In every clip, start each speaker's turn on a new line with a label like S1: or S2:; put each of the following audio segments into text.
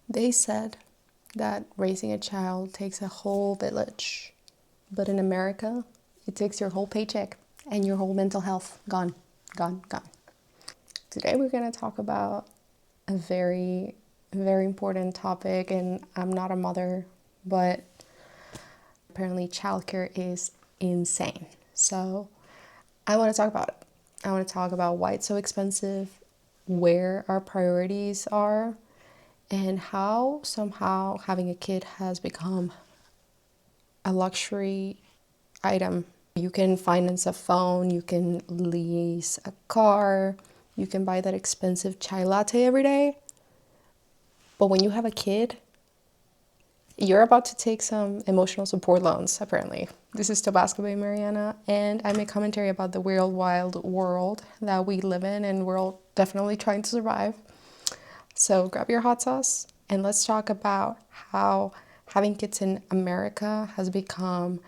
S1: They said that raising a child takes a whole village, but in America, it takes your whole paycheck and your whole mental health. Gone, gone, gone. Today, we're going to talk about a very important topic, and I'm not a mother, but apparently, childcare is insane. So, I want to talk about it. I want to talk about why it's so expensive, where our priorities are, and how somehow having a kid has become a luxury item. You can finance a phone, you can lease a car, you can buy that expensive chai latte every day. But when you have a kid, you're about to take some emotional support loans, apparently. This is Tabasco Bay Mariana, and I make commentary about the weird, wild world that we live in, and we're all definitely trying to survive. So grab your hot sauce, and let's talk about how having kids in America has become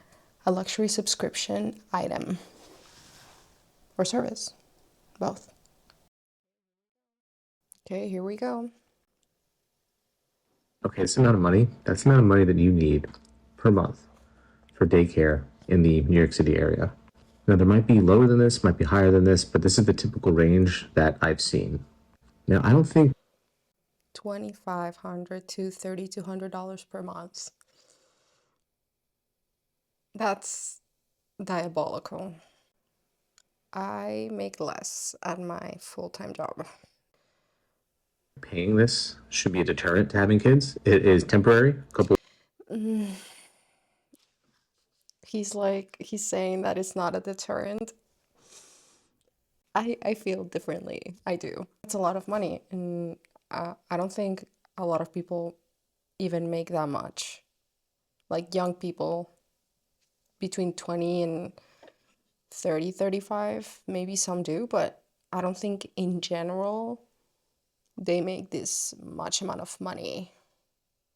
S1: a luxury subscription item or service, both. Okay, here we go.
S2: Okay, this amount of money, that's the amount of money that you need per month for daycare in the New York City area. Now, there might be lower than this, might be higher than this, but this is the typical range that I've seen. Now, I don't think
S1: $2,500 to $3,200 per month. That's diabolical. I make less at my full-time job.
S2: paying this should be a deterrent to having kids. It is temporary, a couple.
S1: He's saying that it's not a deterrent. I feel differently. I do. It's a lot of money, and I don't think a lot of people even make that much. Like young people between 20 and 30, 35, maybe some do, but I don't think in general they make this much amount of money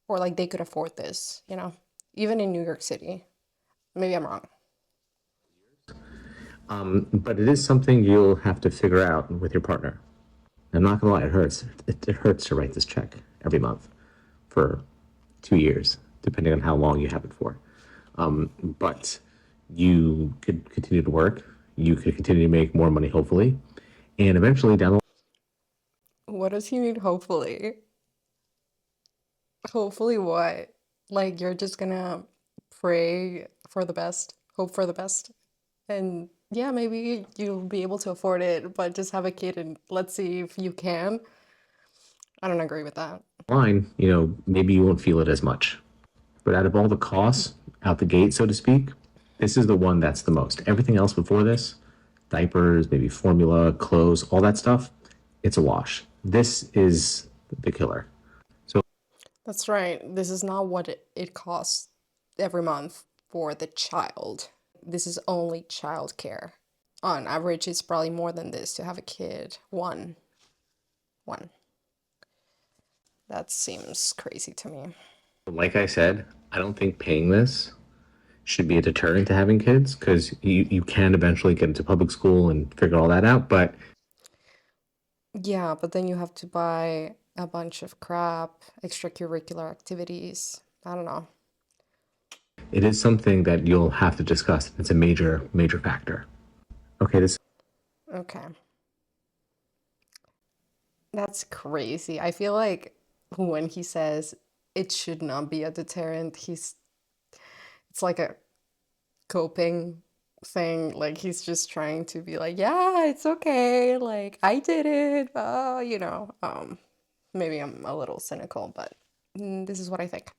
S1: or like they could afford this, even in New York City. Maybe I'm wrong.
S2: But it is something you'll have to figure out with your partner. I'm not gonna lie, it hurts. It hurts to write this check every month for 2 years, depending on how long you have it for. But you could continue to work. You could continue to make more money, hopefully, and eventually down the
S1: What does he mean, hopefully? Hopefully what? Like you're just gonna pray for the best, hope for the best, and yeah, maybe you'll be able to afford it, but just have a kid and let's see if you can. I don't agree with that.
S2: line, maybe you won't feel it as much. But out of all the costs out the gate, so to speak, this is the one that's the most. Everything else before this, diapers, maybe formula, clothes, all that stuff, it's a wash. This is the killer. So
S1: That's right. This is not what it costs every month for the child. This is only childcare. On average, it's probably more than this to have a kid. One. That seems crazy to me.
S2: like I said, I don't think paying this should be a deterrent to having kids because you can eventually get into public school and figure all that out. But
S1: Yeah, but then you have to buy a bunch of crap, extracurricular activities. I don't know.
S2: it is something that you'll have to discuss. It's a major, major factor. Okay, this
S1: Okay. That's crazy. I feel like when he says it should not be a deterrent, it's like a coping thing. Like he's just trying to be like, yeah, it's okay. Like I did it. Maybe I'm a little cynical, but this is what I think.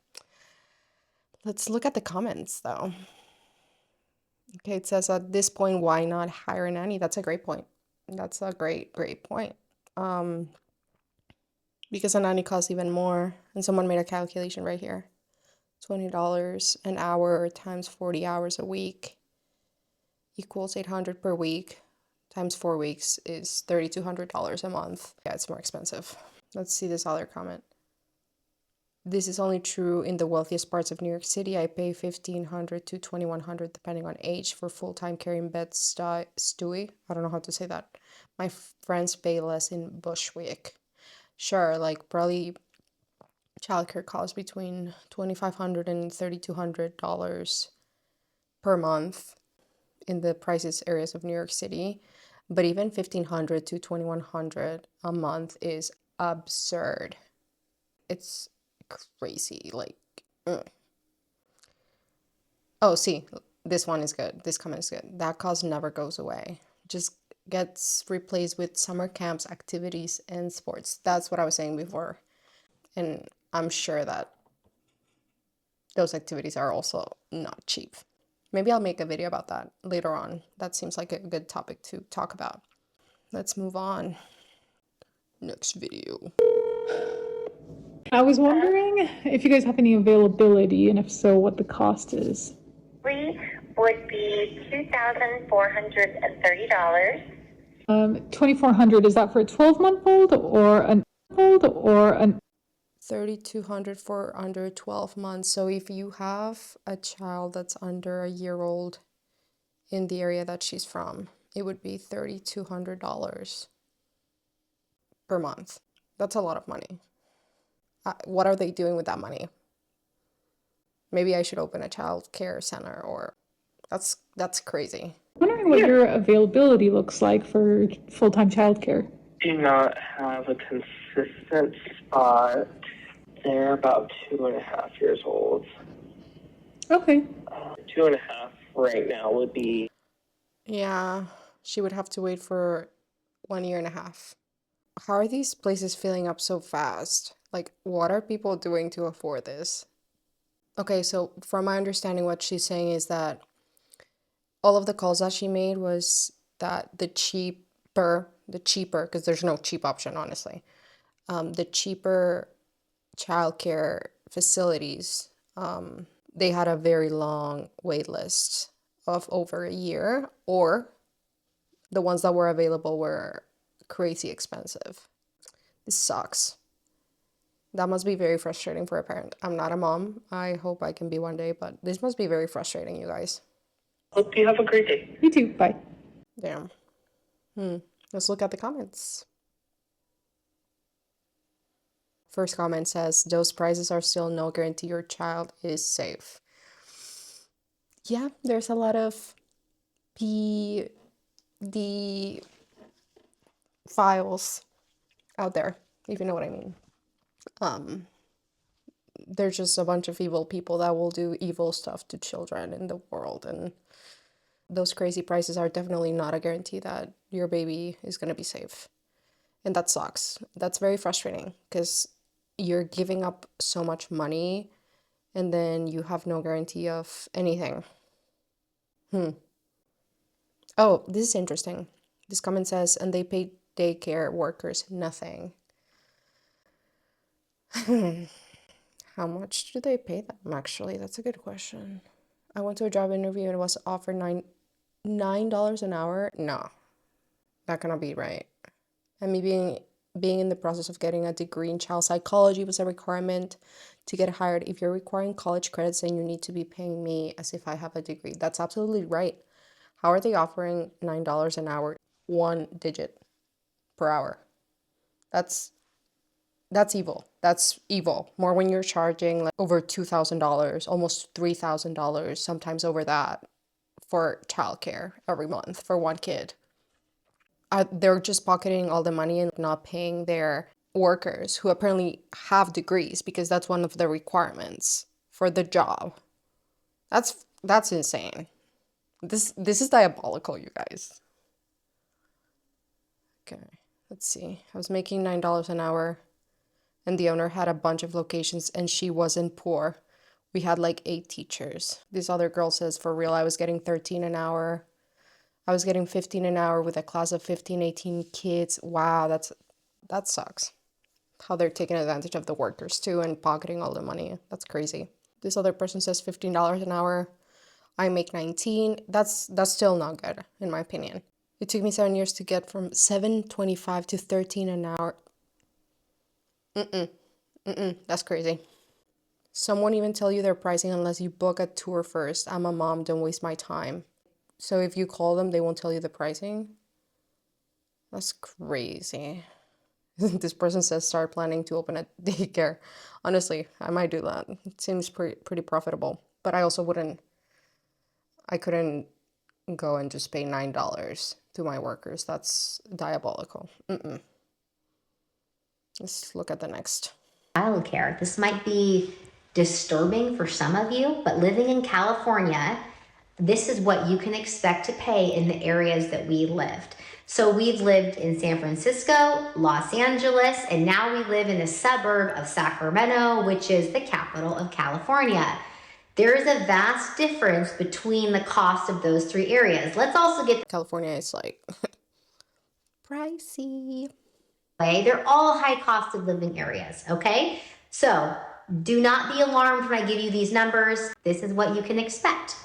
S1: Let's look at the comments though. Okay, it says at this point, why not hire a nanny? That's a great point. That's a great point. Um, because a nanny costs even more, and someone made a calculation right here. $20 an hour times 40 hours a week equals 800 per week times 4 weeks is $3,200 a month. Yeah, it's more expensive. Let's see this other comment. This is only true in the wealthiest parts of New York City. I pay $1,500 to $2,100 depending on age for full-time care in Bed-Stuy. I don't know how to say that. My friends pay less in Bushwick. Sure, like probably Childcare costs between $2,500 and $3,200 per month in the priciest areas of New York City. But even $1,500 to $2,100 a month is absurd. It's crazy. Like, oh, see, this one is good. This comment is good. That cost never goes away. Just gets replaced with summer camps, activities, and sports. That's what I was saying before. And I'm sure that those activities are also not cheap. Maybe I'll make a video about that later on. That seems like a good topic to talk about. Let's move on. Next video.
S3: I was wondering if you guys have any availability, and if so, what the cost is.
S4: Would be $2,430.
S3: 2,400, is that for a 12-month-old or an old or an
S1: 3,200 for under 12 months. So if you have a child that's under a year old in the area that she's from, it would be $3,200 per month. That's a lot of money. What are they doing with that money? Maybe I should open a child care center, or that's crazy.
S3: wondering what your availability looks like for full-time childcare.
S5: Do not have a consistent spot. They're about 2.5 years old.
S3: Okay.
S5: 2.5 right now would be.
S1: Yeah, she would have to wait for 1.5 years. How are these places filling up so fast? Like, what are people doing to afford this? Okay, so from my understanding, what she's saying is that all of the calls that she made was that the cheaper, because there's no cheap option, honestly, the cheaper childcare facilities, they had a very long wait list of over a year, or the ones that were available were crazy expensive. This sucks. That must be very frustrating for a parent. I'm not a mom. I hope I can be one day, but this must be very frustrating, you guys.
S5: Hope you have a great day.
S3: You too. Bye.
S1: Damn. Let's look at the comments. First comment says, those prices are still no guarantee your child is safe. Yeah, there's a lot of PD files out there, if you know what I mean. There's just a bunch of evil people that will do evil stuff to children in the world, and those crazy prices are definitely not a guarantee that your baby is going to be safe. And that sucks. That's very frustrating because you're giving up so much money and then you have no guarantee of anything. Oh, this is interesting. This comment says, and they pay daycare workers nothing. How much do they pay them, actually? That's a good question. I went to a job interview and was offered $9 an hour. No, that cannot be right. And me being in the process of getting a degree in child psychology was a requirement to get hired. If you're requiring college credits, then you need to be paying me as if I have a degree. That's absolutely right. How are they offering $9 an hour, 1 digit per hour? That's evil. That's evil. More when you're charging like over $2,000, almost $3,000, sometimes over that, for childcare every month for one kid. They're just pocketing all the money and not paying their workers who apparently have degrees, because that's one of the requirements for the job. That's insane. This is diabolical, you guys. Okay, let's see. I was making $9 an hour and the owner had a bunch of locations and she wasn't poor. We had like 8 teachers. This other girl says, for real, I was getting 13 an hour. I was getting 15 an hour with a class of 15, 18 kids. Wow, that sucks. How they're taking advantage of the workers too and pocketing all the money. That's crazy. This other person says $15 an hour. I make 19. That's still not good, in my opinion. It took me 7 years to get from $7.25 to $13 an hour. That's crazy. Some won't even tell you their pricing unless you book a tour first. I'm a mom, don't waste my time. So if you call them, they won't tell you the pricing? That's crazy. This person says start planning to open a daycare. Honestly, I might do that. It seems pretty profitable. But I couldn't go and just pay $9 to my workers. That's diabolical. Let's look at the next.
S6: Childcare. This might be disturbing for some of you, but living in California, this is what you can expect to pay in the areas that we lived. So we've lived in San Francisco, Los Angeles, and now we live in a suburb of Sacramento, which is the capital of California. There is a vast difference between the cost of those three areas. Let's also get
S1: California is like pricey.
S6: they're all high cost of living areas, okay? So do not be alarmed when I give you these numbers. This is what you can expect.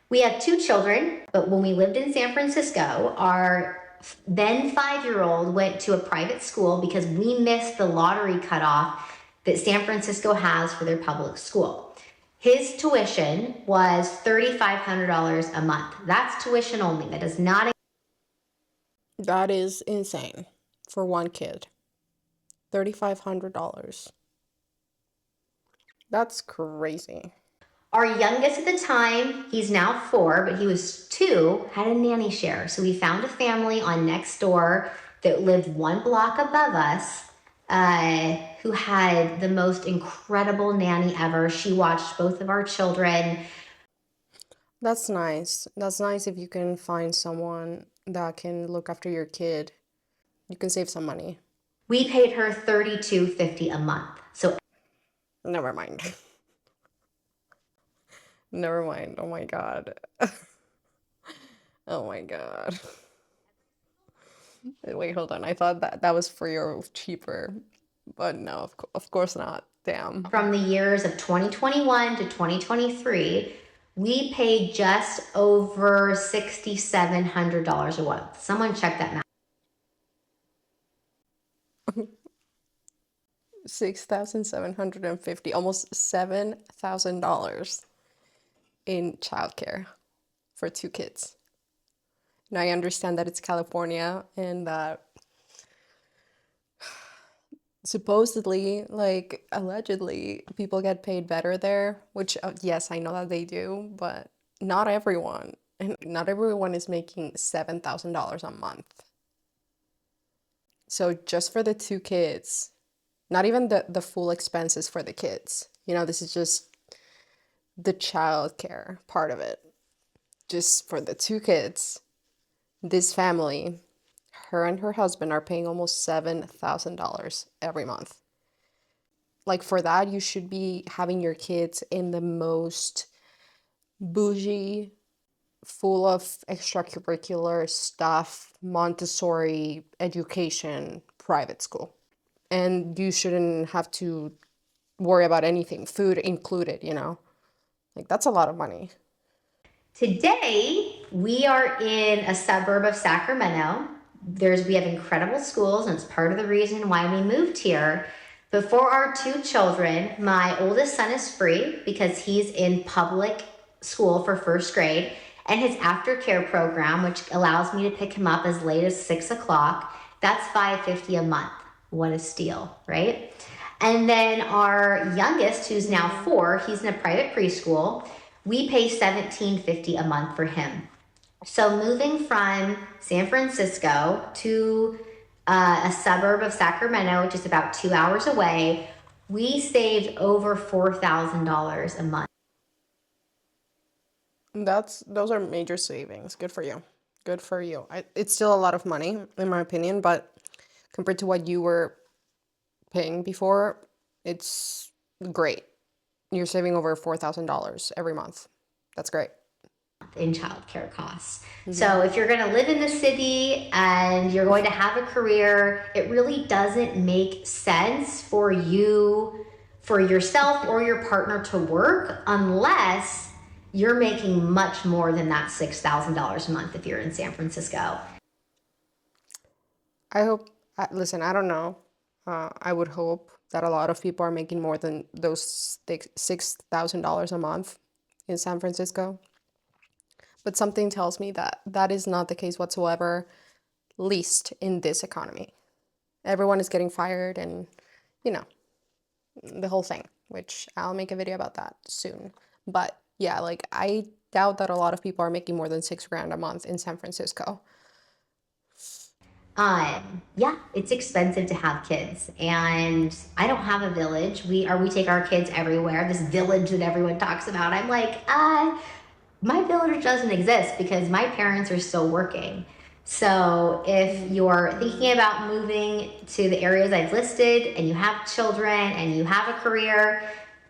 S6: We have 2 children, but when we lived in San Francisco, our then 5-year-old went to a private school because we missed the lottery cutoff that San Francisco has for their public school. His tuition was $3,500 a month. That's tuition only. That does not.
S1: That is insane for one kid. $3,500. That's crazy.
S6: Our youngest at the time, he's now 4, but he was 2, had a nanny share. So we found a family on Nextdoor that lived 1 block above us, who had the most incredible nanny ever. She watched both of our children.
S1: That's nice. That's nice if you can find someone that can look after your kid. You can save some money.
S6: We paid her $32.50 a month. So
S1: Never mind. Never mind. Oh my God. Oh my God. Wait, hold on. I thought that was for your cheaper, but no, of course not. Damn.
S6: from the years of 2021 to 2023, we paid just over $6,700 a month. Someone check that math.
S1: 6,750, almost $7,000 in childcare for 2 kids. Now I understand that it's California and that supposedly, like allegedly, people get paid better there, which yes, I know that they do, but not everyone. And not everyone is making $7,000 a month. So just for the 2 kids, not even the full expenses for the kids. This is just the childcare part of it. Just for the 2 kids, this family, her and her husband are paying almost $7,000 every month. Like for that, you should be having your kids in the most bougie, full of extracurricular stuff, Montessori education, private school. And you shouldn't have to worry about anything, food included, Like that's a lot of money.
S6: Today, we are in a suburb of Sacramento. We have incredible schools, and it's part of the reason why we moved here. But for our 2 children, my oldest son is free because he's in public school for 1st grade, and his aftercare program, which allows me to pick him up as late as 6 o'clock, that's $5.50 a month. What a steal, right? And then our youngest, who's now 4, he's in a private preschool. We pay $17.50 a month for him. So moving from San Francisco to a suburb of Sacramento, which is about 2 hours away, we saved over $4,000 a month.
S1: Those are major savings. Good for you. Good for you. It's still a lot of money, in my opinion, but compared to what you were paying before, it's great. You're saving over $4,000 every month. That's great.
S6: In childcare costs. So if you're going to live in the city and you're going to have a career, it really doesn't make sense for yourself or your partner to work unless you're making much more than that $6,000 a month if you're in San Francisco.
S1: I hope, listen, I don't know. I would hope that a lot of people are making more than those $6,000 a month in San Francisco. But something tells me that that is not the case whatsoever, least in this economy. everyone is getting fired and, you know, the whole thing, which I'll make a video about that soon. But yeah, like I doubt that a lot of people are making more than $6,000 a month in San Francisco.
S6: Yeah, it's expensive to have kids, and I don't have a village. We take our kids everywhere. This village that everyone talks about. I'm like, my village doesn't exist because my parents are still working. So if you're thinking about moving to the areas I've listed and you have children and you have a career,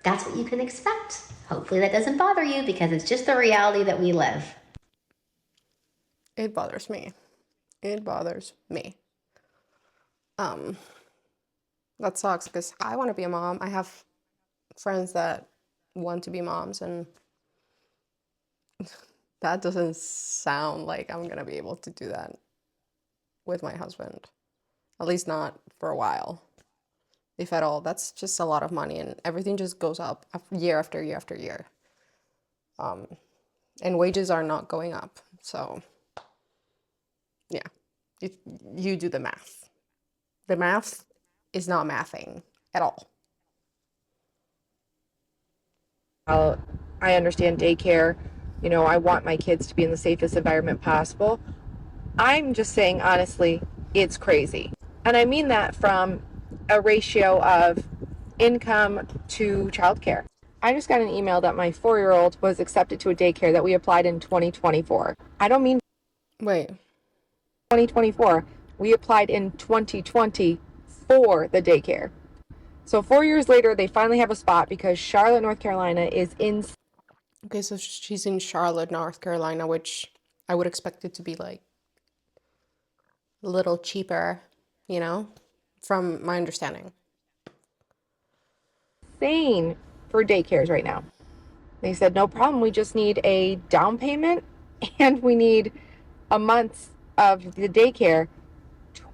S6: that's what you can expect. Hopefully that doesn't bother you because it's just the reality that we live.
S1: It bothers me. It bothers me. That sucks because I want to be a mom. I have friends that want to be moms, and that doesn't sound like I'm gonna be able to do that with my husband. At least not for a while, if at all. That's just a lot of money, and everything just goes up year after year after year. And wages are not going up. So, yeah, you do the math. The math is not mathing at all.
S7: I understand daycare. You know, I want my kids to be in the safest environment possible. I'm just saying, honestly, it's crazy. And I mean that from a ratio of income to childcare. I just got an email that my 4-year-old was accepted to a daycare that we applied in 2024. I don't mean
S1: Wait,
S7: 2024. We applied in 2020 for the daycare. So 4 years later, they finally have a spot because Charlotte, North Carolina is in.
S1: okay, so she's in Charlotte, North Carolina, which I would expect it to be like a little cheaper, you know, from my understanding.
S7: Insane for daycares right now. They said, no problem. We just need a down payment and we need a month of the daycare,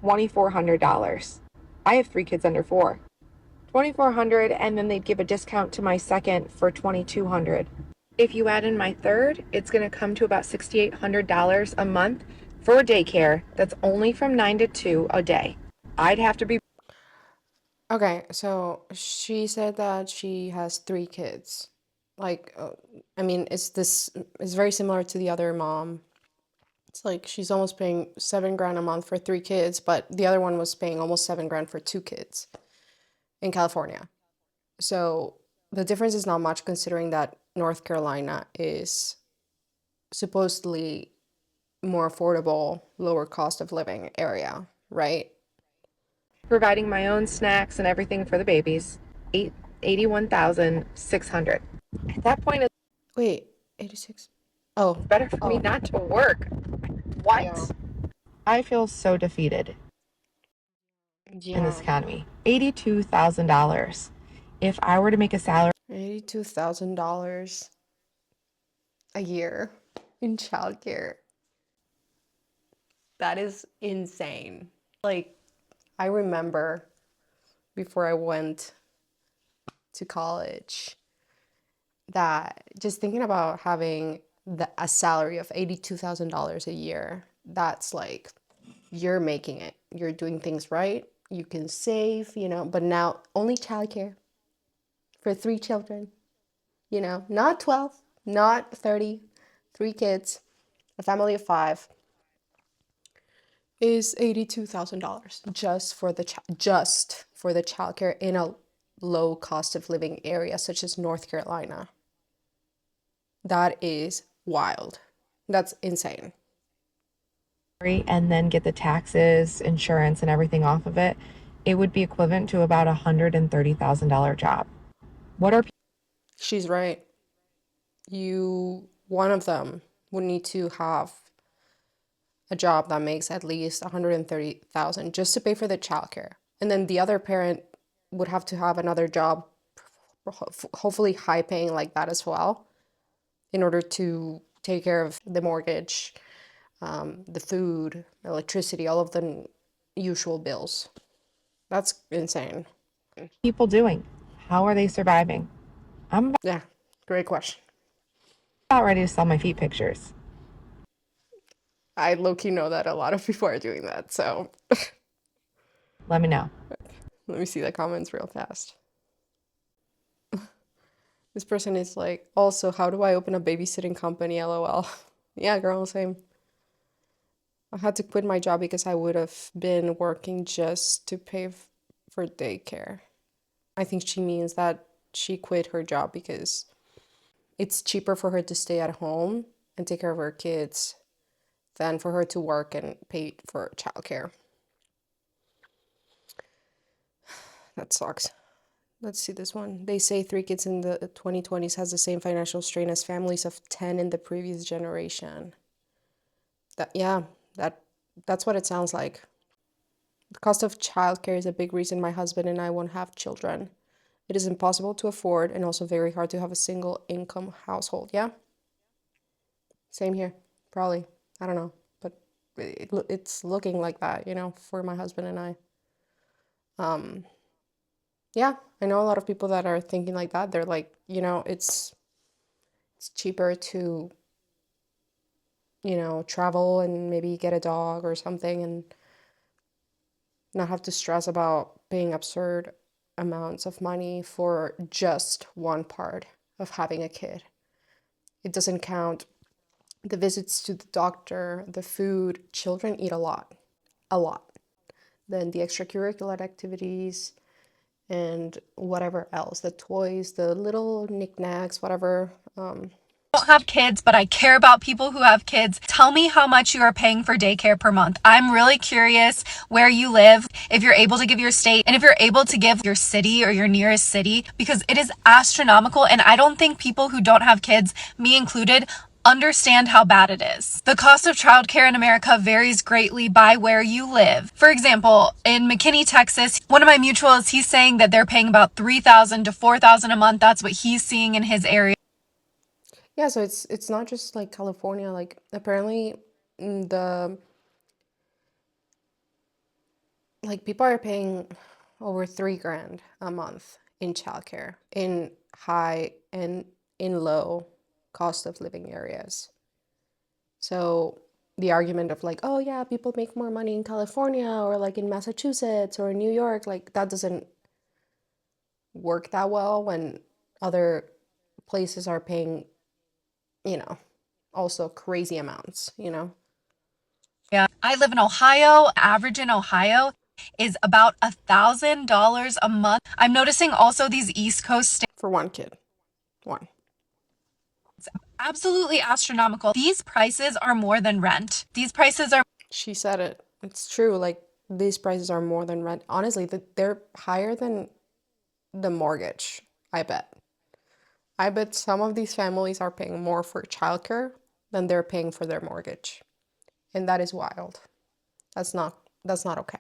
S7: $2,400. I have 3 kids under 4. $2,400, and then they'd give a discount to my second for $2,200. If you add in my third, it's going to come to about $6,800 a month for daycare that's only from 9 to 2 a day. I'd have to be.
S1: Okay, so she said that she has 3 kids. Like, I mean, it's very similar to the other mom. It's like she's almost paying $7,000 a month for 3 kids, but the other one was paying almost $7,000 for 2 kids in California. So the difference is not much considering that North Carolina is supposedly more affordable, lower cost of living area, right?
S7: Providing my own snacks and everything for the babies. 81,600. At that point, it's
S1: Wait, 86. Oh,
S7: better for me not to work. What?
S1: yeah.
S7: I feel so defeated in this
S1: Yeah.
S7: economy. $82,000. If I were to make a salary
S1: $82,000 a year in childcare. That is insane. Like, I remember before I went to college that just thinking about having a salary of $82,000 a year, that's like you're making it. You're doing things right. You can save, you know, but now only childcare for 3 children, you know, not 12, not 30, 3 kids, a family of 5 is $82,000 just for the childcare in a low cost of living area such as North Carolina. That is wild. That's insane.
S7: and then get the taxes, insurance, and everything off of it, it would be equivalent to about a $130,000 job. What are
S1: She's right. One of them would need to have a job that makes at least 130,000 just to pay for the childcare. And then the other parent would have to have another job, hopefully high paying like that as well, in order to take care of the mortgage, the food, electricity, all of the usual bills. That's insane.
S7: people doing? How are they surviving? I'm
S1: Yeah, great question.
S7: about ready to sell my feet pictures.
S1: I low-key know that a lot of people are doing that, so
S7: Let me know.
S1: Let me see the comments real fast. This person is like, also, how do I open a babysitting company? LOL. Yeah, girl, same. I had to quit my job because I would have been working just to pay for daycare. I think she means that she quit her job because it's cheaper for her to stay at home and take care of her kids than for her to work and pay for childcare. That sucks. Let's see this one. They say 3 kids in the 2020s has the same financial strain as families of 10 in the previous generation. Yeah, that's what it sounds like. The cost of childcare is a big reason my husband and I won't have children. It is impossible to afford and also very hard to have a single income household. Yeah? Same here. Probably. I don't know. But it's looking like that, for my husband and I. Yeah, I know a lot of people that are thinking like that. They're like, it's cheaper to, travel and maybe get a dog or something and not have to stress about paying absurd amounts of money for just one part of having a kid. It doesn't count the visits to the doctor, the food. Children eat a lot. Then the extracurricular activities and whatever else, the toys, the little knickknacks, whatever.
S8: Don't have kids, but I care about people who have kids. Tell me how much you are paying for daycare per month. I'm really curious where you live, if you're able to give your state, and if you're able to give your city or your nearest city, because it is astronomical. And I don't think people who don't have kids, me included, understand how bad it is. The cost of childcare in America varies greatly by where you live. For example, in McKinney, Texas, one of my mutuals, he's saying that they're paying about $3,000 to $4,000 a month. That's what he's seeing in his area.
S1: Yeah, so it's not just like California. Like apparently, the like people are paying over 3 grand a month in childcare in high and in low cost of living areas. So the argument of like, oh yeah, people make more money in California or like in Massachusetts or in New York, like that doesn't work that well when other places are paying, also crazy amounts.
S8: Yeah, I live in Ohio. Average in Ohio is about $1,000 a month. I'm noticing also these East Coast states,
S1: For one kid. One.
S8: absolutely astronomical. These prices are more than rent. These prices are
S1: She said it. It's true. Like these prices are more than rent. Honestly, they're higher than the mortgage, I bet. I bet some of these families are paying more for childcare than they're paying for their mortgage. And that is wild. That's not okay.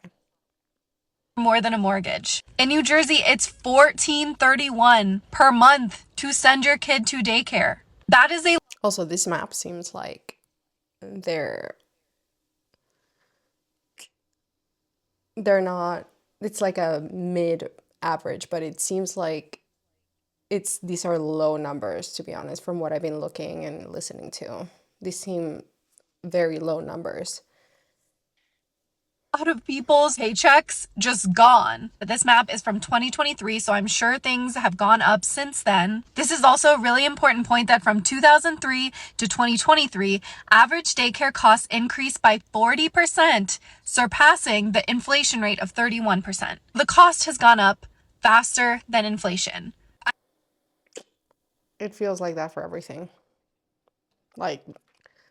S8: more than a mortgage. In New Jersey, it's $14.31 per month to send your kid to daycare. That is a
S1: Also, this map seems like they're not, it's like a mid average, but it seems like these are low numbers, to be honest, from what I've been looking and listening to. These seem very low numbers.
S8: lot of people's paychecks just gone. But this map is from 2023, so I'm sure things have gone up since then. This is also a really important point that from 2003 to 2023, average daycare costs increased by 40%, surpassing the inflation rate of 31%. The cost has gone up faster than inflation.
S1: It feels like that for everything. Like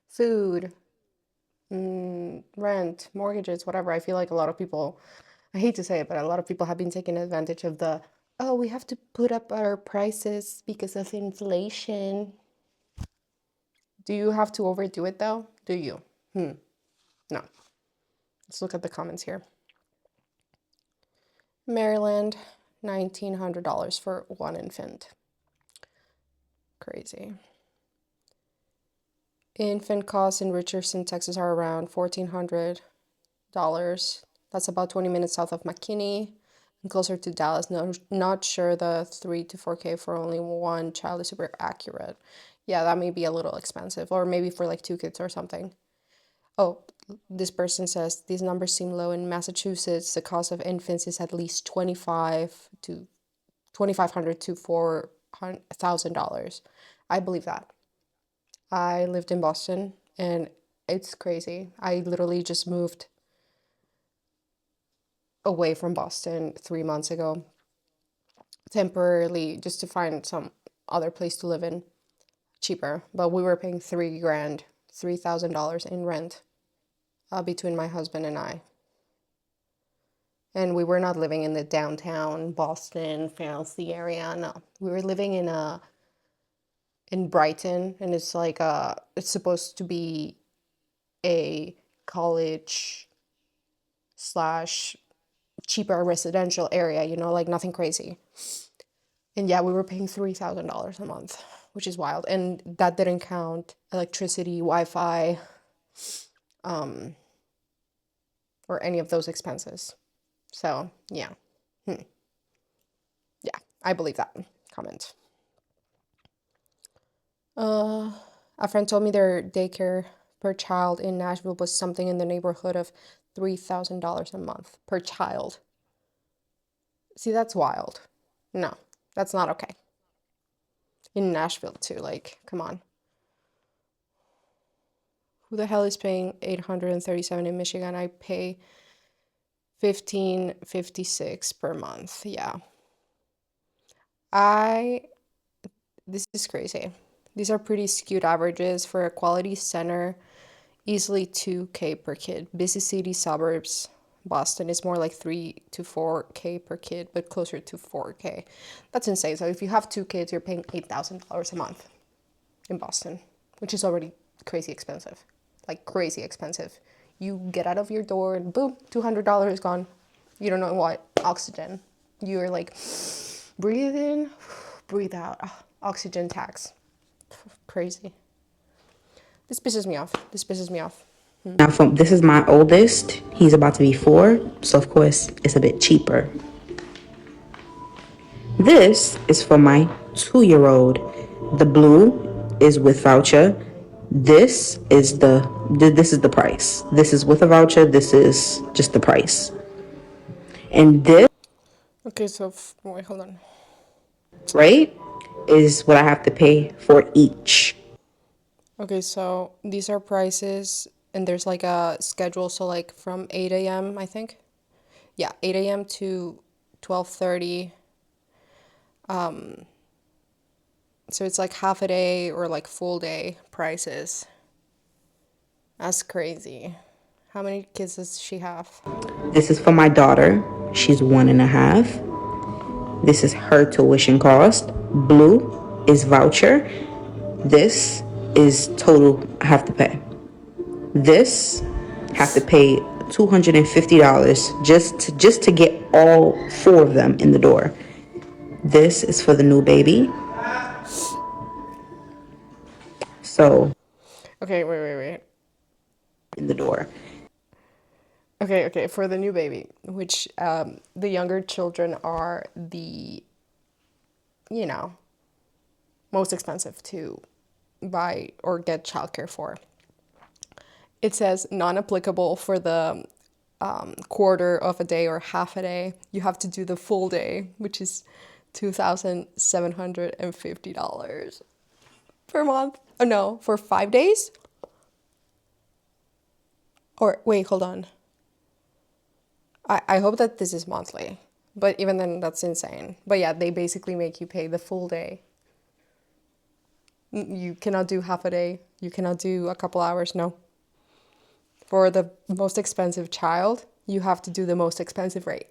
S1: food, rent, mortgages, whatever. I feel like a lot of people, I hate to say it, but a lot of people have been taking advantage of oh, we have to put up our prices because of inflation. Do you have to overdo it though? Do you? No. Let's look at the comments here. Maryland, $1,900 for one infant. Crazy. Infant costs in Richardson, Texas are around $1,400. That's about 20 minutes south of McKinney and closer to Dallas. No, not sure the 3 to 4K for only one child is super accurate. Yeah, that may be a little expensive, or maybe for like 2 kids or something. Oh, this person says these numbers seem low. In Massachusetts, the cost of infants is at least $2,500 to $4,000. I believe that. I lived in Boston and it's crazy. I literally just moved away from Boston 3 months ago, temporarily, just to find some other place to live in cheaper. But we were paying $3,000 in rent between my husband and I. And we were not living in the downtown Boston fancy area. No, we were living in Brighton, and it's like it's supposed to be a college slash cheaper residential area, like nothing crazy. And yeah, we were paying $3,000 a month, which is wild. And that didn't count electricity, Wi-Fi, or any of those expenses. So yeah. Yeah, I believe that comment. A friend told me their daycare per child in Nashville was something in the neighborhood of $3,000 a month per child. See, that's wild. No, that's not okay. In Nashville too, like, come on. Who the hell is paying $837 in Michigan? I pay $1,556 per month. Yeah. This is crazy. These are pretty skewed averages for a quality center. Easily $2K per kid. Busy city suburbs, Boston is more like $3 to $4K per kid, but closer to $4K. That's insane. So if you have 2 kids, you're paying $8,000 a month in Boston, which is already crazy expensive. Like crazy expensive. You get out of your door and boom, $200 gone. You don't know what. Oxygen. You're like, breathe in, breathe out. Oxygen tax. Crazy. This pisses me off.
S9: Now, this is my oldest. He's about to be 4, so of course it's a bit cheaper. This is for my 2-year-old. The blue is with voucher. This is the price. This is with a voucher. This is just the price. And this,
S1: Okay, so wait, hold on.
S9: right, is what I have to pay for each.
S1: Okay, so these are prices, and there's like a schedule. So like from 8 a.m. I think, yeah, 8 a.m. to 12:30. So it's like half a day or like full day prices. That's crazy. How many kids does she have?
S9: This is for my daughter. She's 1.5. This is her tuition cost. Blue is voucher. This is total I have to pay. This have to pay $250 just to get all 4 of them in the door. This is for the new baby. So
S1: Okay, wait.
S9: in the door.
S1: Okay, for the new baby, which the younger children are you know, most expensive to buy or get childcare for. It says non-applicable for the quarter of a day or half a day. You have to do the full day, which is $2,750 per month. Oh no, for 5 days? Or wait, hold on. I hope that this is monthly, but even then, that's insane. But yeah, they basically make you pay the full day. You cannot do half a day. You cannot do a couple hours. No. For the most expensive child, you have to do the most expensive rate.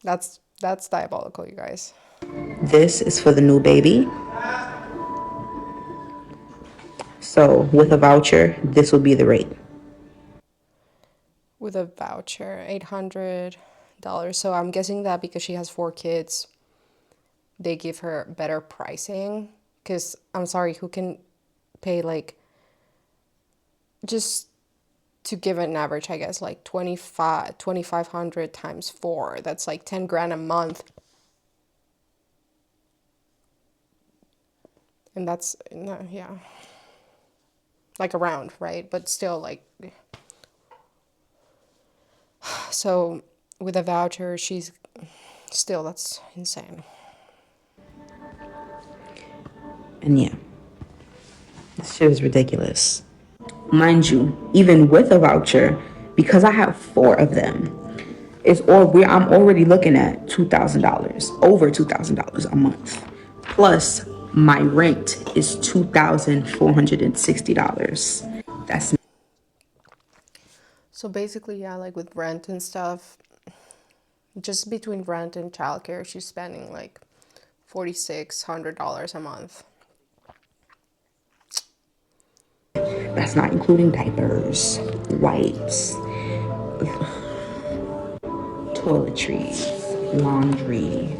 S1: That's diabolical, you guys.
S9: This is for the new baby. So with a voucher, this will be the rate.
S1: With a voucher, $800. So I'm guessing that because she has 4 kids, they give her better pricing. Because I'm sorry, who can pay like, just to give an average, I guess, like 2,500 times 4. That's like 10 grand a month. And that's, no, yeah. like around, right? But still, like, so with a voucher, she's still, that's insane.
S9: And yeah, this shit is ridiculous. Mind you, even with a voucher, because I have 4 of them, I'm already looking at $2,000, over $2,000 a month. Plus, my rent is $2,460. That's
S1: So basically, yeah, like with rent and stuff, just between rent and childcare, she's spending like $4,600 a month.
S9: that's not including diapers, wipes, toiletries, laundry,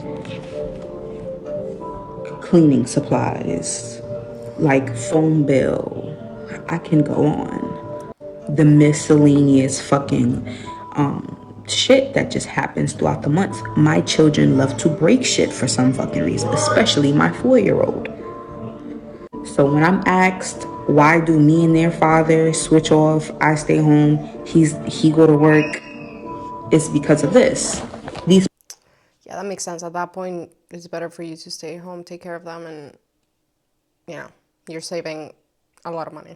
S9: cleaning supplies, like phone bill. I can go on. The miscellaneous fucking shit that just happens throughout the month. My children love to break shit for some fucking reason, especially my 4-year-old. So when I'm asked why do me and their father switch off, I stay home, he go to work, it's because of this. These
S1: Yeah, that makes sense. At that point, it's better for you to stay home, take care of them, and, you know, you're saving a lot of money.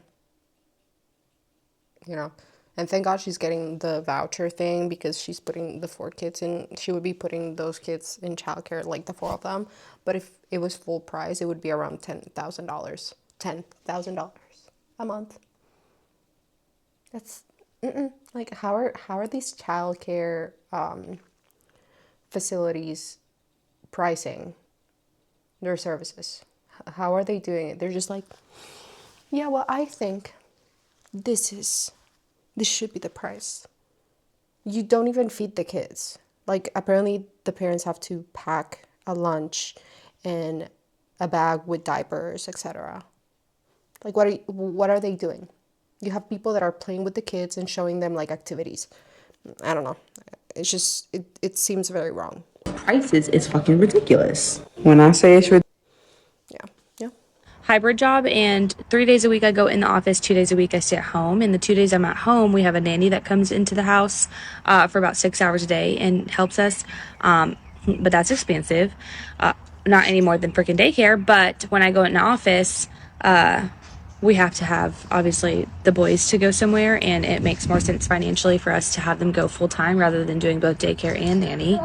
S1: You know, and thank God she's getting the voucher thing, because she's putting the 4 kids in, she would be putting those kids in childcare, like the 4 of them. But if it was full price, it would be around $10,000 a month. That's like, how are these childcare facilities pricing their services? How are they doing it? They're just like, yeah, well, I think this should be the price. You don't even feed the kids. Like, apparently the parents have to pack a lunch and a bag with diapers, etc. Like, what are they doing? You have people that are playing with the kids and showing them like activities. I don't know. It's just, it seems very wrong.
S9: prices is fucking ridiculous. When I say it's ridiculous,
S1: Yeah. Yeah.
S10: hybrid job, and 3 days a week I go in the office, 2 days a week I stay at home. And the 2 days I'm at home, we have a nanny that comes into the house for about 6 hours a day and helps us. But that's expensive, not any more than freaking daycare. But when I go in the office, we have to have obviously the boys to go somewhere, and it makes more sense financially for us to have them go full time rather than doing both daycare and nanny.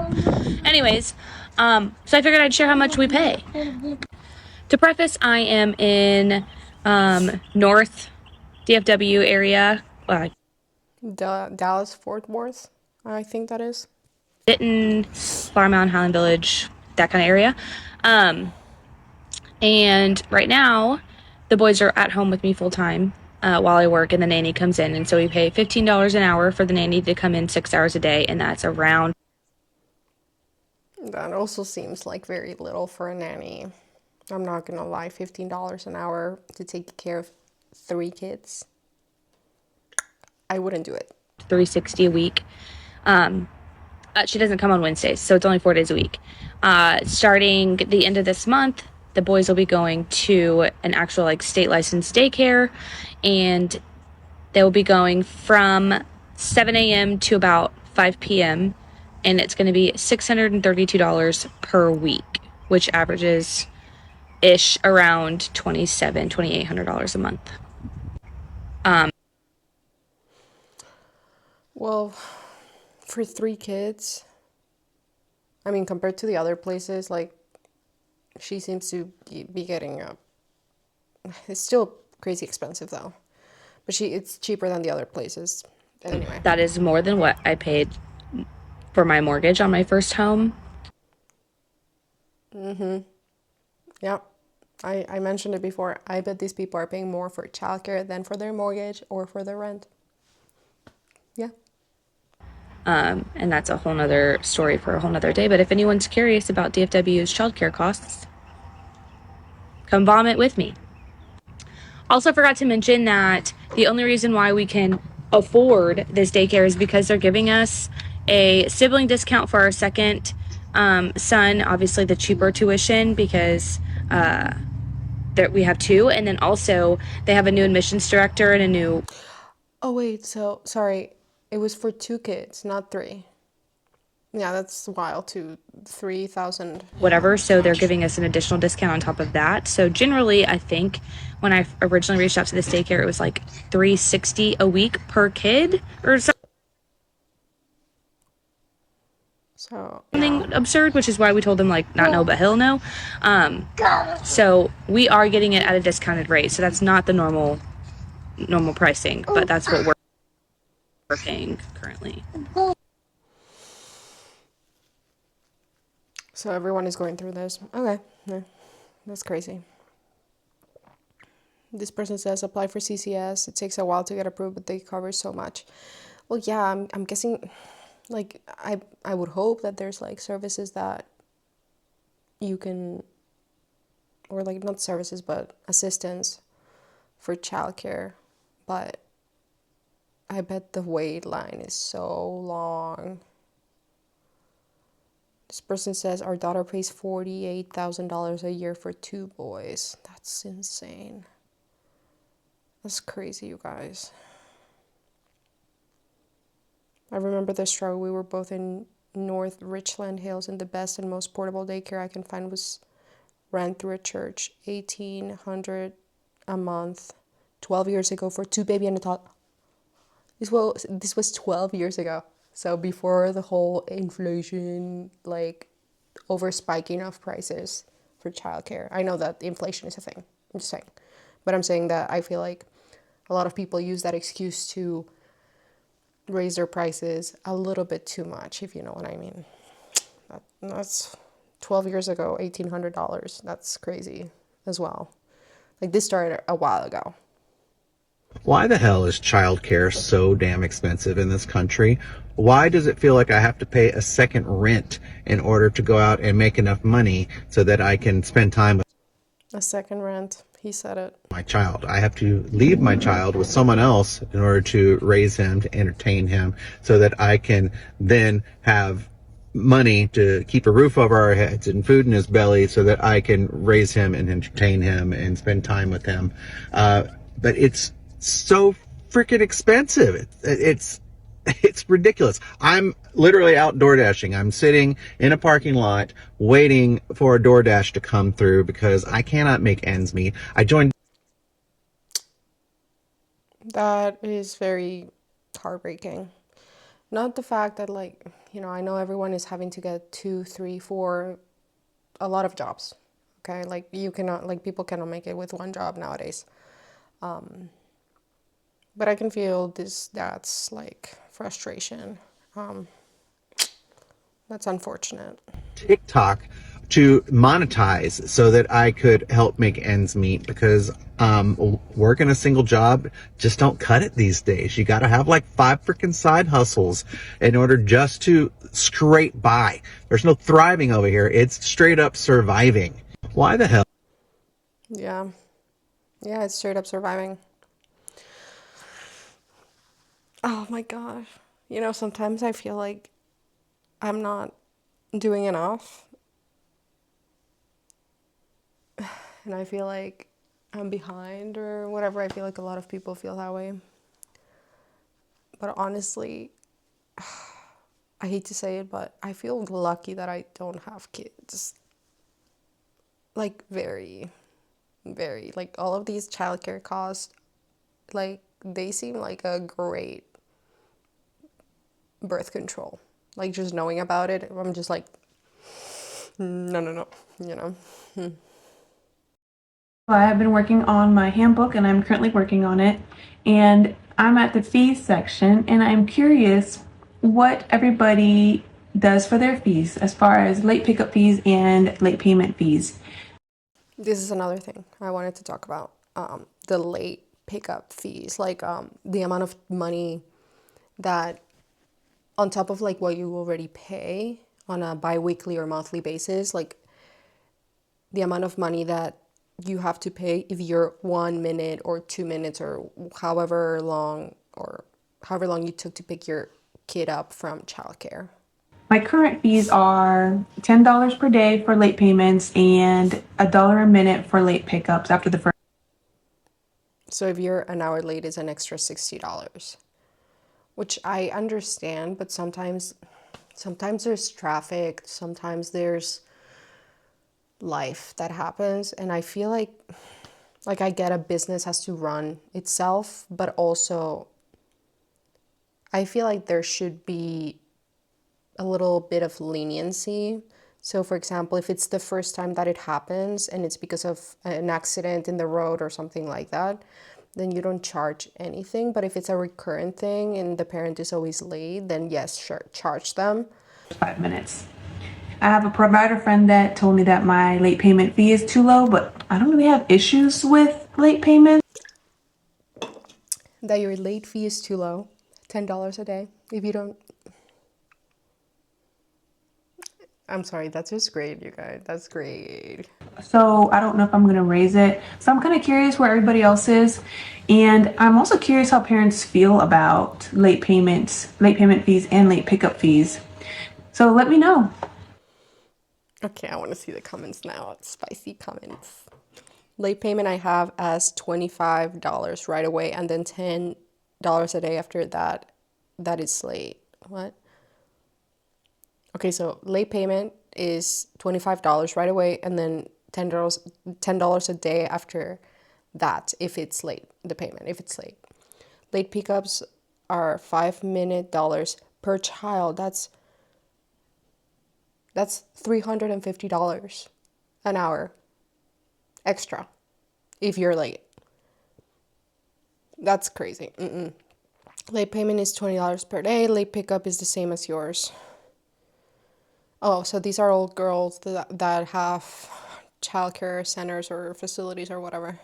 S10: Anyways, so I figured I'd share how much we pay. To preface, I am in North DFW area,
S1: Dallas Fort Worth, I think that is.
S10: Denton, Flower Mound, Highland Village, that kind of area. And right now, the boys are at home with me full time while I work, and the nanny comes in. And so we pay $15 an hour for the nanny to come in 6 hours a day, and that's around.
S1: That also seems like very little for a nanny. I'm not gonna lie, $15 an hour to take care of 3 kids. I wouldn't do it.
S10: $360 a week. She doesn't come on Wednesdays, so it's only 4 days a week. Starting the end of this month, the boys will be going to an actual like state licensed daycare, and they will be going from 7 a.m. to about 5 p.m. and it's going to be $632 per week, which averages ish around $2,800 a month.
S1: Well, for 3 kids, I mean, compared to the other places, like, she seems to be getting a, it's still crazy expensive though, but it's cheaper than the other places. Anyway.
S10: That is more than what I paid for my mortgage on my first home.
S1: Yeah, I mentioned it before. I bet these people are paying more for childcare than for their mortgage or for their rent. Yeah.
S10: And that's a whole nother story for a whole nother day. But if anyone's curious about DFW's childcare costs, come vomit with me. Also forgot to mention that the only reason why we can afford this daycare is because they're giving us a sibling discount for our second son. Obviously the cheaper tuition, because we have two, and then also they have a new admissions director and a new
S1: Oh, wait, so sorry. It was for 2 kids, not 3. Yeah, that's wild to 3,000.
S10: whatever, so they're giving us an additional discount on top of that. So generally, I think when I originally reached out to this daycare, it was like $360 a week per kid or
S1: So,
S10: something
S1: yeah.
S10: absurd, which is why we told them like not no but hell no. So we are getting it at a discounted rate, so that's not the normal pricing, but that's what we're paying currently.
S1: So everyone is going through this. Okay, yeah, that's crazy. This person says apply for CCS. It takes a while to get approved, but they cover so much. Well, yeah, I'm guessing, like, I would hope that there's like services that you can, or like not services, but assistance for childcare. But I bet the wait line is so long. This person says our daughter pays $48,000 a year for 2 boys. That's insane. That's crazy, you guys. I remember the struggle. We were both in North Richland Hills, and the best and most portable daycare I can find was ran through a church. 1,800 a month, 12 years ago for 2 baby and a toddler. This was 12 years ago. So before the whole inflation, like over spiking of prices for childcare. I know that inflation is a thing. I'm just saying. But I'm saying that I feel like a lot of people use that excuse to raise their prices a little bit too much, if you know what I mean. That's 12 years ago, $1,800. That's crazy as well. Like this started a while ago.
S11: Why the hell is childcare so damn expensive in this country? Why does it feel like I have to pay a second rent in order to go out and make enough money so that I can spend time with
S1: A second rent. He said it.
S11: my child? I have to leave my child with someone else in order to raise him, to entertain him, so that I can then have money to keep a roof over our heads and food in his belly so that I can raise him and entertain him and spend time with him. But it's so freaking expensive. It's ridiculous. I'm literally out door dashing. I'm sitting in a parking lot waiting for a DoorDash to come through because I cannot make ends meet. I joined.
S1: That is very heartbreaking. Not the fact that, like, I know everyone is having to get 2, 3, 4, a lot of jobs. Okay, like people cannot make it with one job nowadays. But I can feel that's like frustration. That's unfortunate.
S11: TikTok to monetize so that I could help make ends meet because working a single job just don't cut it these days. You got to have like 5 freaking side hustles in order just to scrape by. There's no thriving over here. It's straight up surviving. Why the hell?
S1: Yeah, it's straight up surviving. Oh my gosh. Sometimes I feel like I'm not doing enough. And I feel like I'm behind or whatever. I feel like a lot of people feel that way. But honestly, I hate to say it, but I feel lucky that I don't have kids. Like very, very, like all of these childcare costs, like they seem like a great birth control. Like just knowing about it, I'm just like, no,
S12: I have been working on my handbook and I'm currently working on it. And I'm at the fees section and I'm curious what everybody does for their fees as far as late pickup fees and late payment fees.
S1: This is another thing I wanted to talk about. The late pickup fees, like the amount of money that on top of like what you already pay on a bi-weekly or monthly basis, like the amount of money that you have to pay if you're 1 minute or 2 minutes or however long you took to pick your kid up from childcare.
S12: My current fees are $10 per day for late payments and $1 a minute for late pickups after the first.
S1: So if you're an hour late, it's an extra $60, which I understand, but sometimes there's traffic, sometimes there's life that happens, and I feel like I get a business has to run itself, but also I feel like there should be a little bit of leniency. So for example, if it's the first time that it happens and it's because of an accident in the road or something like that, then you don't charge anything. But if it's a recurrent thing and the parent is always late, then yes, sure, charge them.
S12: 5 minutes. I have a provider friend that told me that my late payment fee is too low, but I don't really have issues with late payments.
S1: That your late fee is too low, $10 a day. If you don't, I'm sorry, that's just great, you guys. That's great.
S12: So I don't know if I'm going to raise it. So I'm kind of curious where everybody else is. And I'm also curious how parents feel about late payment fees and late pickup fees. So let me know.
S1: Okay, I want to see the comments now. Spicy comments. Late payment I have as $25 right away, and then $10 a day after that. That is late. What? Okay, so late payment is $25 right away, and then $10 a day after that if it's late, the payment, if it's late. Late pickups are $5 dollars per child. That's $350 an hour extra if you're late. That's crazy. Late payment is $20 per day. Late pickup is the same as yours. Oh, so these are all girls that have childcare centers or facilities or whatever.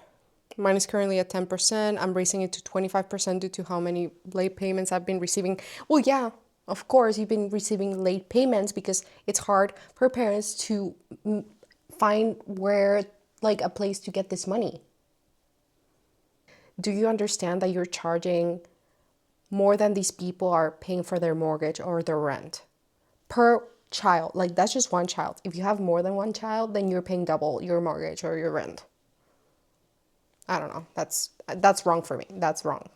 S1: Mine is currently at 10%. I'm raising it to 25% due to how many late payments I've been receiving. Well, yeah, of course, you've been receiving late payments because it's hard for parents to find where, like, a place to get this money. Do you understand that you're charging more than these people are paying for their mortgage or their rent per child? Like, that's just one child. If you have more than one child, then you're paying double your mortgage or your rent. I don't know. That's wrong for me. That's wrong.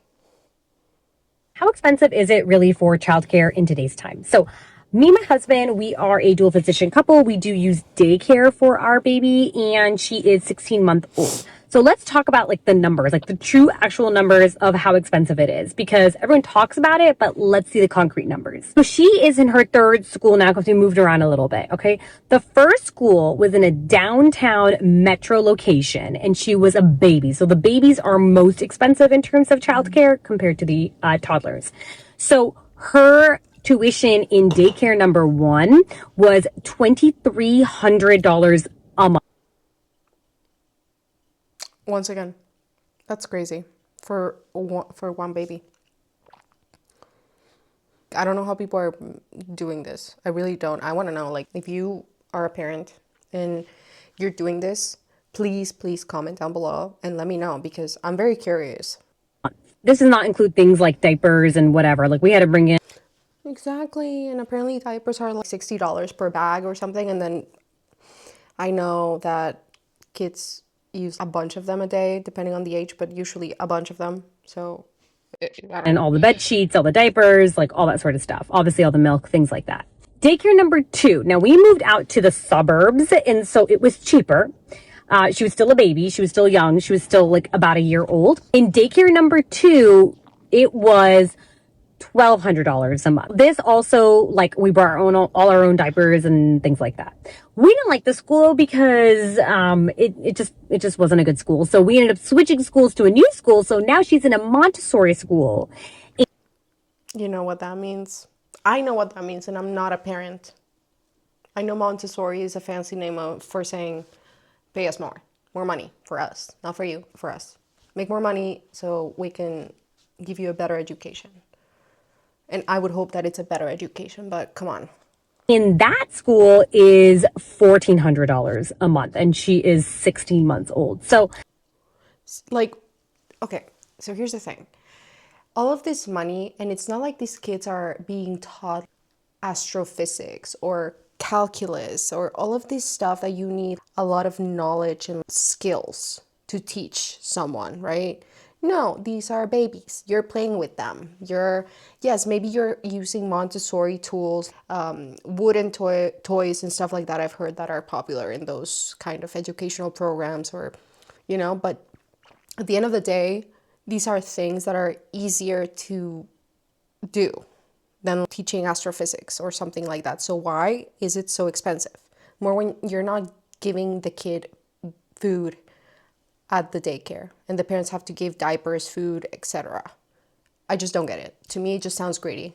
S13: How expensive is it really for childcare in today's time? So me and my husband, we are a dual physician couple. We do use daycare for our baby, and she is 16-month old. So let's talk about like the numbers, like the true actual numbers of how expensive it is, because everyone talks about it, but let's see the concrete numbers. So she is in her third school now because we moved around a little bit. Okay. The first school was in a downtown metro location and she was a baby. So the babies are most expensive in terms of childcare compared to the toddlers. So her tuition in daycare number 1 was $2,300 a month.
S1: Once again, that's crazy for one baby. I don't know how people are doing this. I really don't. I want to know, like, if you are a parent and you're doing this, please comment down below and let me know because I'm very curious.
S13: This does not include things like diapers and whatever. Like we had to bring in.
S1: Exactly. And apparently diapers are like $60 per bag or something. And then I know that kids use a bunch of them a day, depending on the age, but usually a bunch of them. So,
S13: and all the bed sheets, all the diapers, like all that sort of stuff. Obviously, all the milk, things like that. Daycare number 2. Now, we moved out to the suburbs, and so it was cheaper. She was still a baby. She was still young. She was still like about a year old. In daycare number 2, it was $1,200 a month. This also, like, we brought all our own diapers and things like that. We didn't like the school because it just wasn't a good school. So we ended up switching schools to a new school. So now she's in a Montessori school.
S1: You know what that means? I know what that means, and I'm not a parent. I know Montessori is a fancy name for saying, pay us more money for us, not for you, for us. Make more money so we can give you a better education. And I would hope that it's a better education, but come on.
S13: In that school is $1,400 a month, and she is 16 months old. So,
S1: like, okay, so here's the thing. All of this money, and it's not like these kids are being taught astrophysics or calculus or all of this stuff that you need a lot of knowledge and skills to teach someone, right? No, these are babies. You're playing with them. Yes, maybe you're using Montessori tools, wooden toys and stuff like that. I've heard that are popular in those kind of educational programs or, but at the end of the day, these are things that are easier to do than teaching astrophysics or something like that. So why is it so expensive? More when you're not giving the kid food at the daycare and the parents have to give diapers, food, etc. I just don't get it. To me, it just sounds greedy.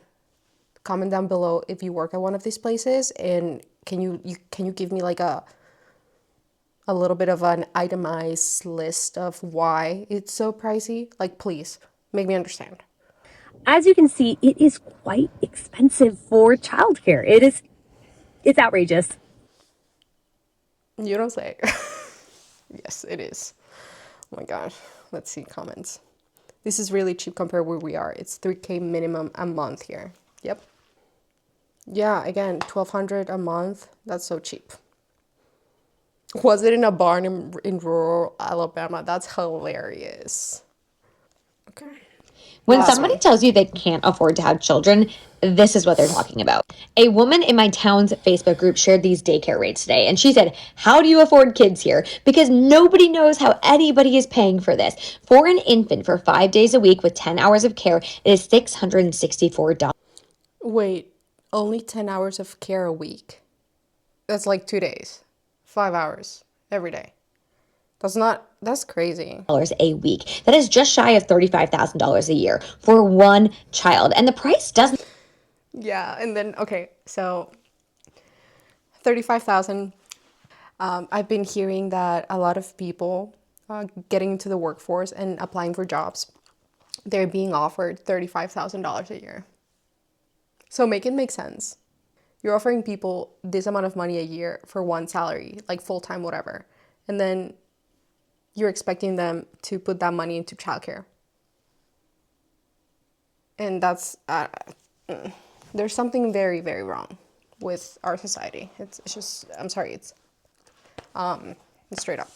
S1: Comment down below if you work at one of these places, and can you give me like a little bit of an itemized list of why it's so pricey? Like, please make me understand.
S13: As you can see, it is quite expensive for childcare. It's outrageous.
S1: You don't say. Yes, it is. Oh my gosh. Let's see comments. This is really cheap compared where we are. It's 3K minimum a month here. Yep. Yeah, again, 1,200 a month. That's so cheap. Was it in a barn in rural Alabama? That's hilarious. Okay.
S14: When
S1: Last
S14: somebody
S1: one.
S14: tells you they can't afford to have children, this is what they're talking about. A woman in my town's Facebook group shared these daycare rates today, and she said, "How do you afford kids here? Because nobody knows how anybody is paying for this. For an infant for 5 days a week with 10 hours of care, it is $664."
S1: Wait, only 10 hours of care a week? That's like 2 days. 5 hours every day. That's crazy.
S14: A week. That is just shy of $35,000 a year for one child. And the price doesn't.
S1: Yeah, and then, okay, so 35,000. I've been hearing that a lot of people getting into the workforce and applying for jobs, they're being offered $35,000 a year. So make it make sense. You're offering people this amount of money a year for one salary, like full-time, whatever. And then you're expecting them to put that money into childcare. And that's, there's something very, very wrong with our society. It's just, I'm sorry, it's straight up.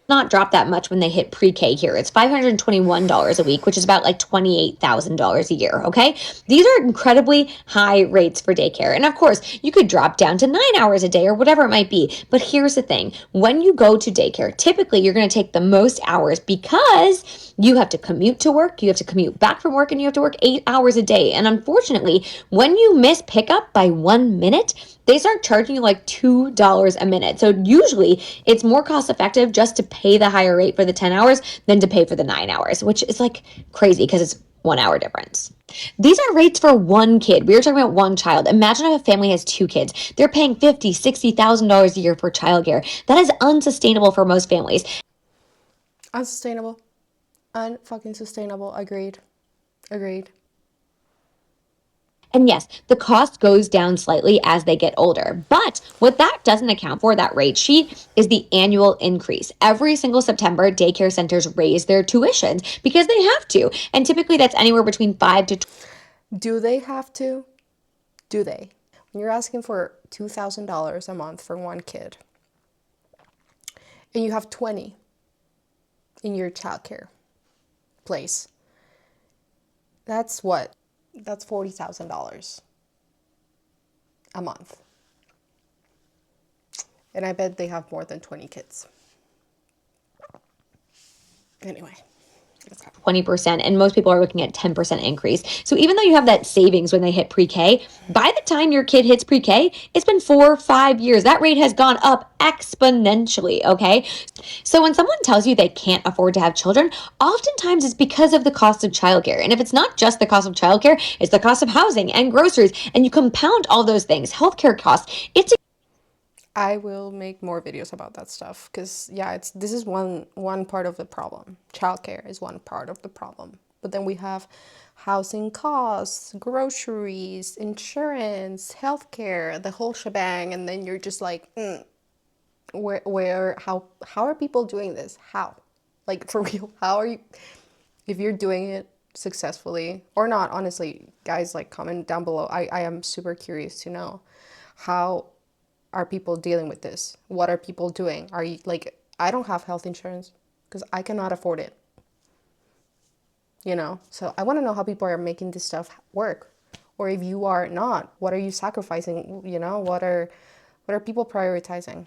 S14: Not drop that much when they hit pre-K here. It's $521 a week, which is about like $28,000 a year, okay? These are incredibly high rates for daycare. And of course, you could drop down to 9 hours a day or whatever it might be. But here's the thing. When you go to daycare, typically you're going to take the most hours because you have to commute to work, you have to commute back from work, and you have to work 8 hours a day. And unfortunately, when you miss pickup by 1 minute, they start charging you like $2 a minute. So usually it's more cost effective just to pay the higher rate for the 10 hours than to pay for the 9 hours, which is like crazy because it's 1 hour difference. These are rates for one kid. We were talking about one child. Imagine if a family has 2 kids. They're paying $50,000, $60,000 a year for childcare. That is unsustainable for most families.
S1: Unsustainable. Unfucking sustainable. Agreed. Agreed.
S14: And yes, the cost goes down slightly as they get older. But what that doesn't account for, that rate sheet, is the annual increase. Every single September, daycare centers raise their tuitions because they have to. And typically that's anywhere between 5 to.
S1: Do they have to? Do they? When you're asking for $2,000 a month for one kid, and you have 20 in your childcare place, that's what? That's $40,000 a month. And I bet they have more than 20 kids. Anyway.
S14: 20%, and most people are looking at 10% increase. So even though you have that savings when they hit pre-K, by the time your kid hits pre-K, it's been 4 or 5 years. That rate has gone up exponentially, okay? So when someone tells you they can't afford to have children, oftentimes it's because of the cost of childcare. And if it's not just the cost of childcare, it's the cost of housing and groceries, and you compound all those things, healthcare costs.
S1: I will make more videos about that stuff because yeah, this is one part of the problem. Childcare is one part of the problem. But then we have housing costs, groceries, insurance, healthcare, the whole shebang, and then you're just like, how are people doing this? How? Like for real, how are you? If you're doing it successfully or not. Honestly, guys, like, comment down below. I am super curious to know, how are people dealing with this? What are people doing? Are you like, I don't have health insurance because I cannot afford it, you know? So I want to know how people are making this stuff work. Or if you are not, what are you sacrificing? You know, what are people prioritizing?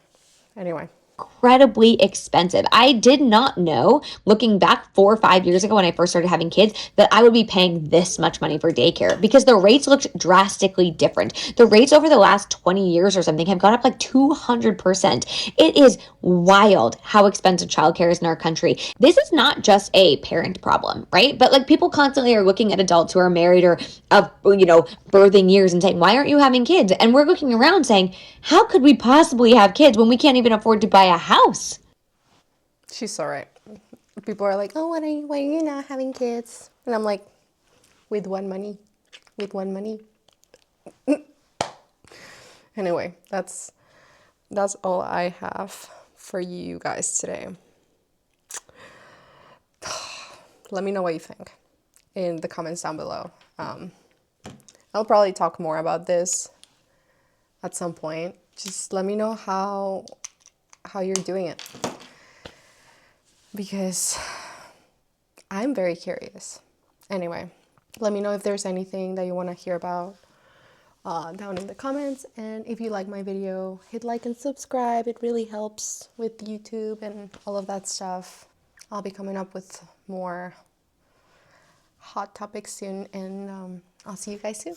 S1: Anyway.
S14: Incredibly expensive. I did not know, looking back 4 or 5 years ago when I first started having kids, that I would be paying this much money for daycare, because the rates looked drastically different. The rates over the last 20 years or something have gone up like 200%. It is wild how expensive childcare is in our country. This is not just a parent problem, right? But like, people constantly are looking at adults who are married or of, birthing years and saying, why aren't you having kids? And we're looking around saying, how could we possibly have kids when we can't even afford to buy a house?
S1: She's so right. People are like, oh, why are you not having kids? And I'm like, with what money? With what money? Anyway, that's all I have for you guys today. Let me know what you think in the comments down below. I'll probably talk more about this at some point. Just let me know how you're doing it, because I'm very curious. Anyway, let me know if there's anything that you want to hear about down in the comments. And if you like my video, hit like and subscribe. It really helps with YouTube and all of that stuff. I'll be coming up with more hot topics soon, and I'll see you guys soon.